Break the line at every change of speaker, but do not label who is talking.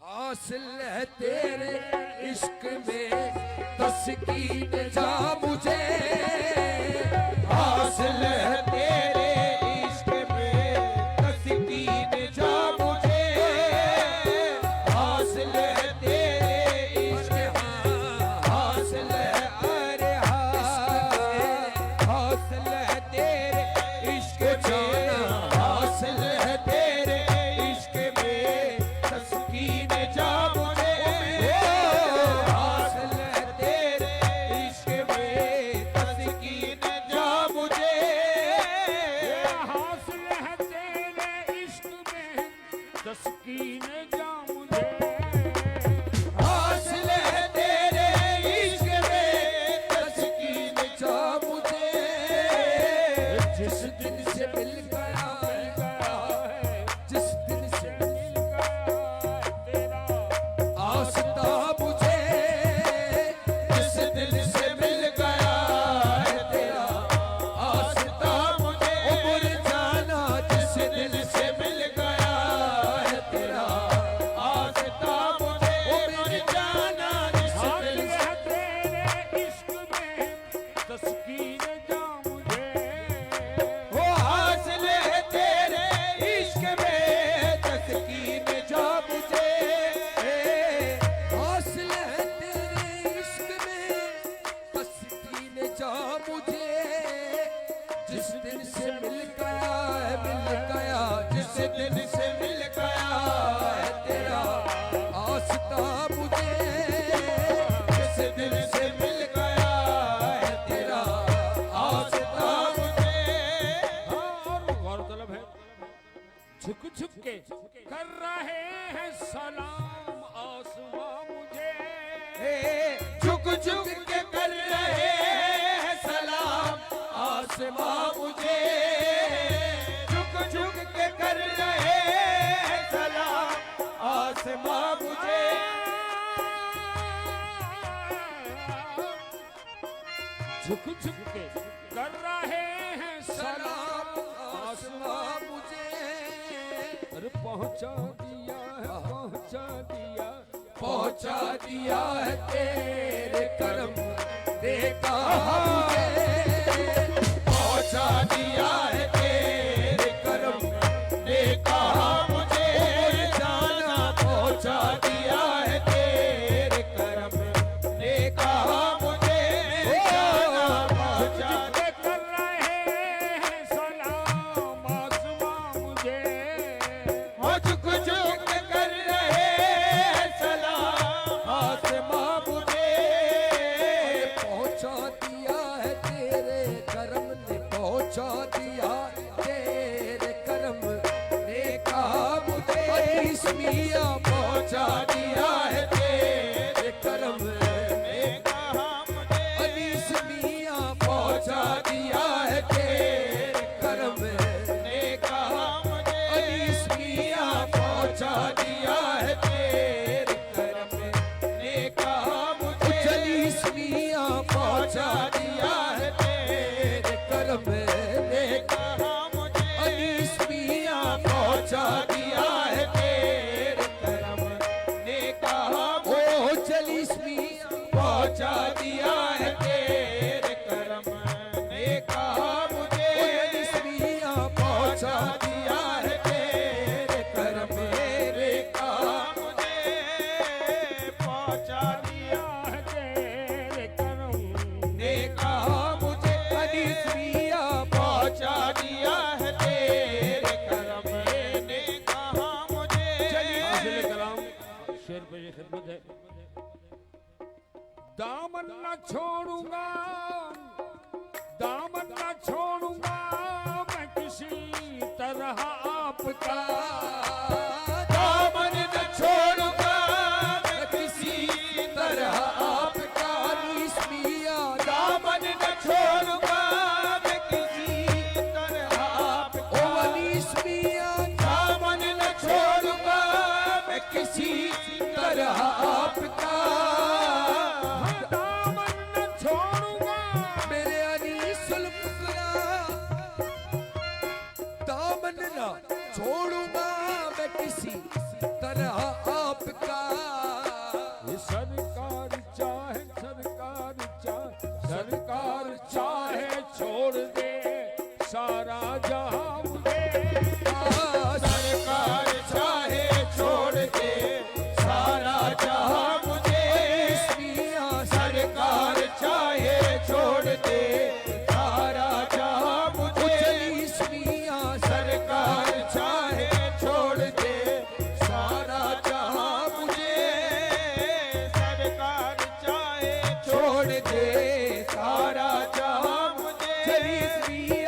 हासिल है तेरे इश्क में तस्कीन जा मुझे,
हासिल है तेरे इश्क में तस्कीन जा मुझे, हासिल है तेरे इश्क में, हासिल है अरे हासिल है तेरे इश्क में, हासिल है तेरे इश्क में तस्कीन जा मुझे, हासिल है तेरे इश्क में तस्कीन जा मुझे,
हासिल है तेरे इश्क में तस्कीन जा मुझे,
हासिल है तेरे इश्क में तस्कीन जा मुझे,
जिस दिन से मिल गया जिस दिन से मिल
गया तेरा
आस्था मुझे,
जिस दिल से मिल गया है तेरा आस्था मुझे,
उम्र जाना
जिस दिल से मिल गया है तेरा आस्था मुझे, उम्र जाना जिस
हासिल
दिल
है तेरे इश्क में तस्कीन जा मुझे,
वो हासिल है तेरे इश्क में तस्कीन जा मुझे,
हासिल है तेरे इश्क में तस्कीन जा मुझे, जिस दिन से मिल गया
जिस दिल से मिल गया है तेरा
आस्था मुझे,
जिस दिल से मिल गया है तेरा आस्था मुझे,
और गौरतलब है झुक झुक के कर रहे हैं सलाम आसमां मुझे,
झुक झुक के कर रहे हैं सलाम आसमां मुझे, झुक झुक के कर रहे हैं सलाम आसमां मुझे,
झुक झुक के कर रहे हैं सलाम
आसमां मुझे,
अरे पहुंचा दिया है पहुंचा दिया,
पहुंचा दिया है तेरे करम देखा मुझे,
पहुंचा दिया है तेरे करम ने कहा मुझे, जाना पहुंचा दिया है तेरे करम ने कहा मुझे, जाना पहुंचा
के कर रहे हैं सलाम आसमां मुझे,
हो झुक झुक के कर रहे हैं सलाम आसमां मुझे,
पहुंचा दिया है तेरे करम ने, पहुंचा दिया तेरे करम ने कहा मुझे, इसमिया
पहुंचा दिया है तेरे
करम
ने कहा मुझे,
इसमिया
पहुंचा दिया है तेरे
करम
ने कहा मुझे, इसमिया पहुंचा दिया है तेरे करम ने कहा मुझे,
चली इसमिया
पहुंचा दिया है तेरे
करम
ने कहा मुझे, इसमिया पहुंचा दिया है तेरे करम ने कहा मुझे,
ओ चली इसमिया
पहुंचा दिया है तेरे करम ने कहा मुझे,
इसमिया
पहुंचा दिया है तेरे करम ने कहा मुझे, पहुंचा दिया
है तेरे करम
ने कहा मुझे,
इसमिया
पहुंचा दिया है तेरे करम ने कहा मुझे,
हासिल कलाम शेर पे ये खिदमत है, दामन न छोड़ूंगा दामन न छोड़ूंगा मैं किसी तरह आपका,
दामन न छोड़ूंगा मैं किसी तरह आपका,
इसमिया
दामन न छोड़ूंगा मैं किसी तरह आपका,
इसमिया
दामन न छोड़ूंगा मैं किसी तरह आपका,
दामन न छोड़ूंगा
मेरे अनीसुल फुकरा दामन ना छोड़ूंगा इसलिए